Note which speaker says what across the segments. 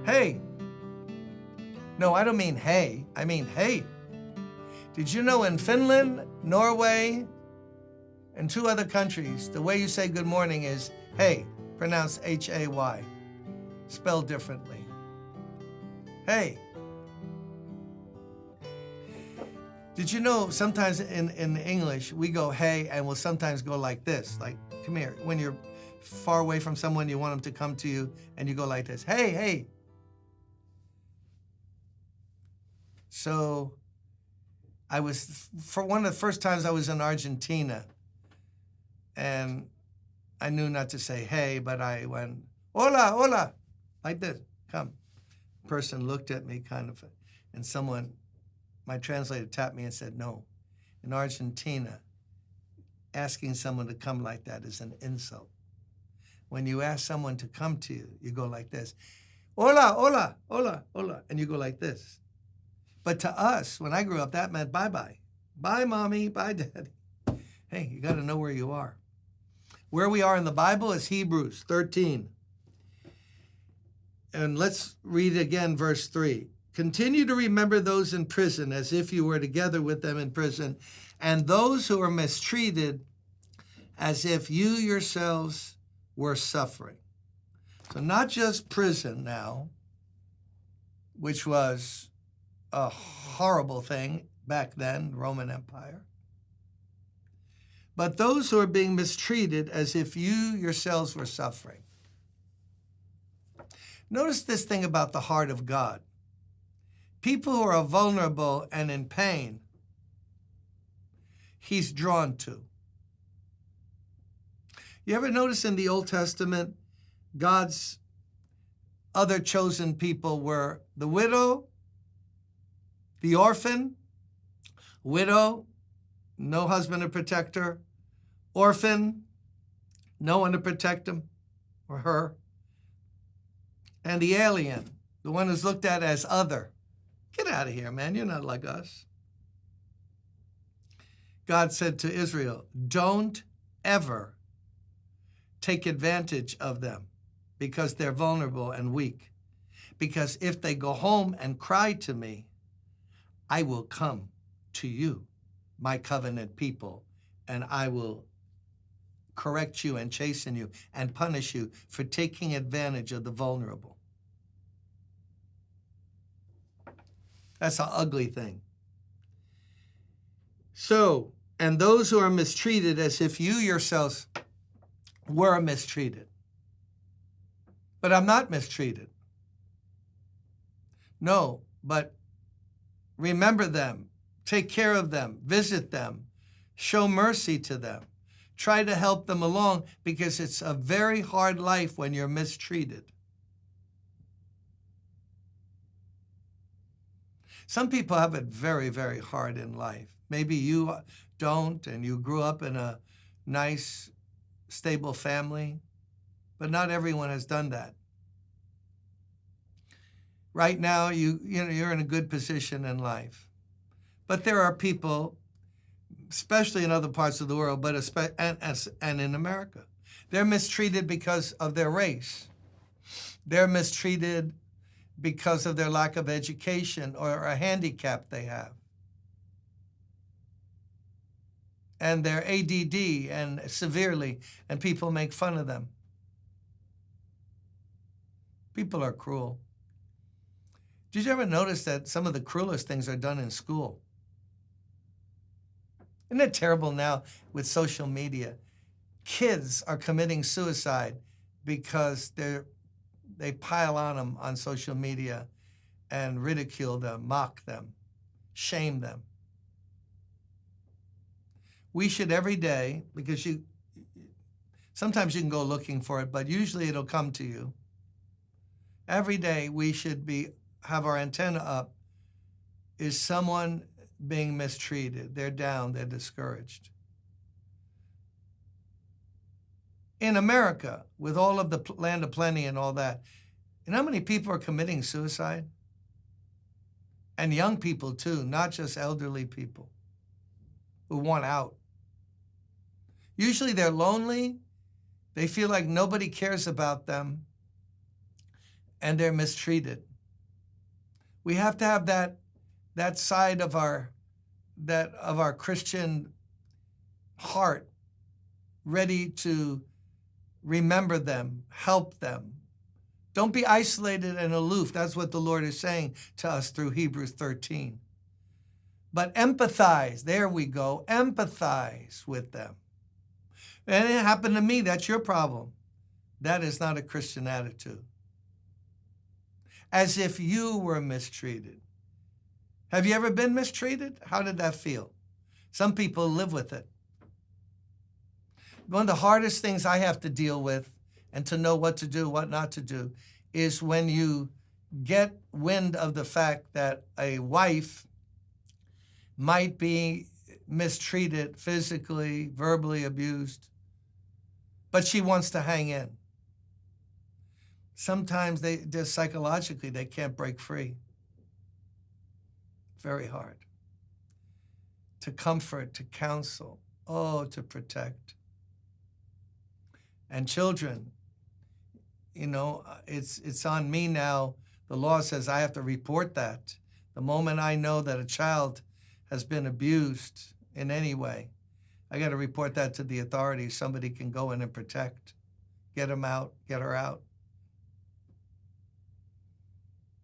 Speaker 1: Hey. No, I don't mean hey. I mean hey. Did you know in Finland, Norway, and 2 other countries, the way you say good morning is hey, pronounced H-A-Y, spelled differently. Hey. Did you know sometimes in English, we go hey, and we'll sometimes go like this, like, come here. When you're far away from someone, you want them to come to you, and you go like this, hey, hey. So for one of the first times I was in Argentina, and I knew not to say hey, but I went, hola, hola, like this, come. The person looked at me kind of, and my translator tapped me and said, no, in Argentina, asking someone to come like that is an insult. When you ask someone to come to you, you go like this, hola, hola, hola, hola, and you go like this. But to us, when I grew up, that meant bye-bye. Bye, mommy, bye, daddy. Hey, you got to know where you are. Where we are in the Bible is Hebrews 13. And let's read again verse 3. Continue to remember those in prison as if you were together with them in prison, and those who are mistreated as if you yourselves were suffering. So not just prison now, which was a horrible thing back then, Roman Empire, but those who are being mistreated as if you yourselves were suffering. Notice this thing about the heart of God. People who are vulnerable and in pain, he's drawn to. You ever notice in the Old Testament, God's other chosen people were the widow, the orphan, widow, no husband to protect her, orphan, no one to protect him or her, and the alien, the one who's looked at as other. Get out of here, man. You're not like us. God said to Israel, don't ever take advantage of them because they're vulnerable and weak. Because if they go home and cry to me, I will come to you, my covenant people, and I will correct you and chasten you and punish you for taking advantage of the vulnerable. That's an ugly thing. So, and those who are mistreated as if you yourselves were mistreated. But I'm not mistreated. No, but remember them, take care of them, visit them, show mercy to them. Try to help them along because it's a very hard life when you're mistreated. Some people have it very, very hard in life. Maybe you don't, and you grew up in a nice, stable family, but not everyone has done that. Right now, you're in a good position in life. But there are people, especially in other parts of the world, and in America, they're mistreated because of their race. They're mistreated because of their lack of education or a handicap they have. And they're ADD and severely, and people make fun of them. People are cruel. Did you ever notice that some of the cruelest things are done in school? Isn't it terrible now with social media? Kids are committing suicide because they pile on them on social media and ridicule them, mock them, shame them. We should every day, because sometimes you can go looking for it, but usually it'll come to you. Every day we should have our antenna up. Is someone being mistreated? They're down, they're discouraged. In America, with all of the land of plenty and all that, you know how many people are committing suicide? And young people too, not just elderly people who want out. Usually they're lonely, they feel like nobody cares about them, and they're mistreated. We have to have that side of our Christian heart ready to remember them, help them. Don't be isolated and aloof. That's what the Lord is saying to us through Hebrews 13. But empathize, there we go, empathize with them. And it happened to me, that's your problem. That is not a Christian attitude. As if you were mistreated. Have you ever been mistreated? How did that feel? Some people live with it. One of the hardest things I have to deal with and to know what to do, what not to do, is when you get wind of the fact that a wife might be mistreated physically, verbally abused, but she wants to hang in. Sometimes just psychologically, they can't break free. Very hard. To comfort, to counsel, to protect. And children, it's on me now. The law says I have to report that. The moment I know that a child has been abused in any way, I got to report that to the authorities. Somebody can go in and protect, get him out, get her out.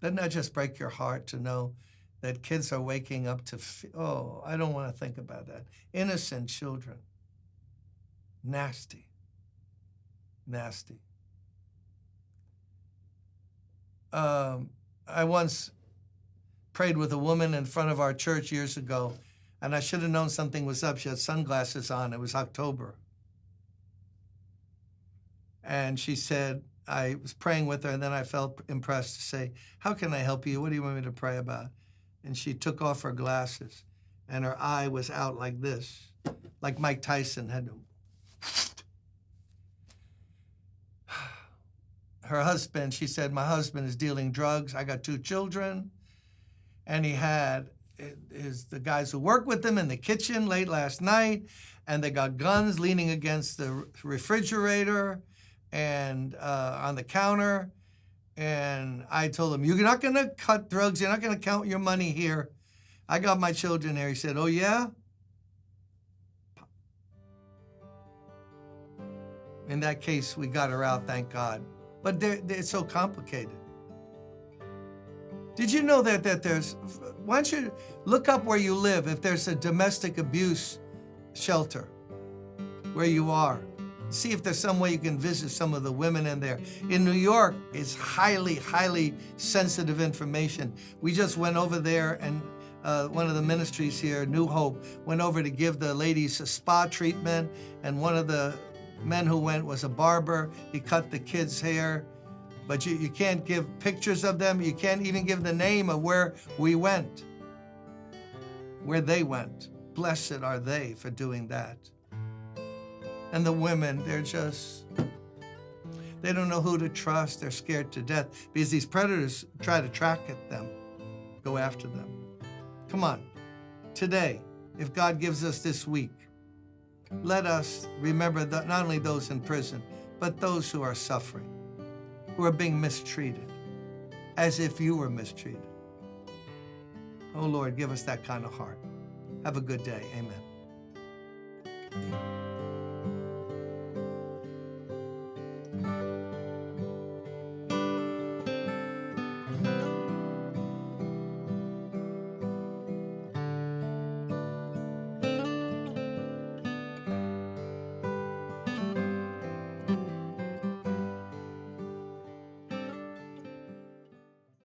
Speaker 1: Doesn't that just break your heart to know that kids are waking up to, I don't want to think about that. Innocent children. Nasty. Nasty. I once prayed with a woman in front of our church years ago, and I should have known something was up. She had sunglasses on. It was October. And she said, I was praying with her, and then I felt impressed to say, how can I help you? What do you want me to pray about? And she took off her glasses, and her eye was out like this, like Mike Tyson had. Her husband, she said, my husband is dealing drugs. I got 2 children. And he had the guys who work with him in the kitchen late last night, and they got guns leaning against the refrigerator and on the counter. And I told him, you're not going to cut drugs. You're not going to count your money here. I got my children here. He said, oh, yeah? In that case, we got her out, thank God. But it's so complicated. Did you know that there's, why don't you look up where you live if there's a domestic abuse shelter where you are. See if there's some way you can visit some of the women in there. In New York, it's highly, highly sensitive information. We just went over there, and one of the ministries here, New Hope, went over to give the ladies a spa treatment, and one of the men who went was a barber. He cut the kids' hair, but you can't give pictures of them. You can't even give the name of where we went, where they went. Blessed are they for doing that. And the women, they don't know who to trust. They're scared to death because these predators try to track at them, go after them. Come on, today, if God gives us this week, let us remember that not only those in prison, but those who are suffering, who are being mistreated, as if you were mistreated. Oh Lord, give us that kind of heart. Have a good day. Amen.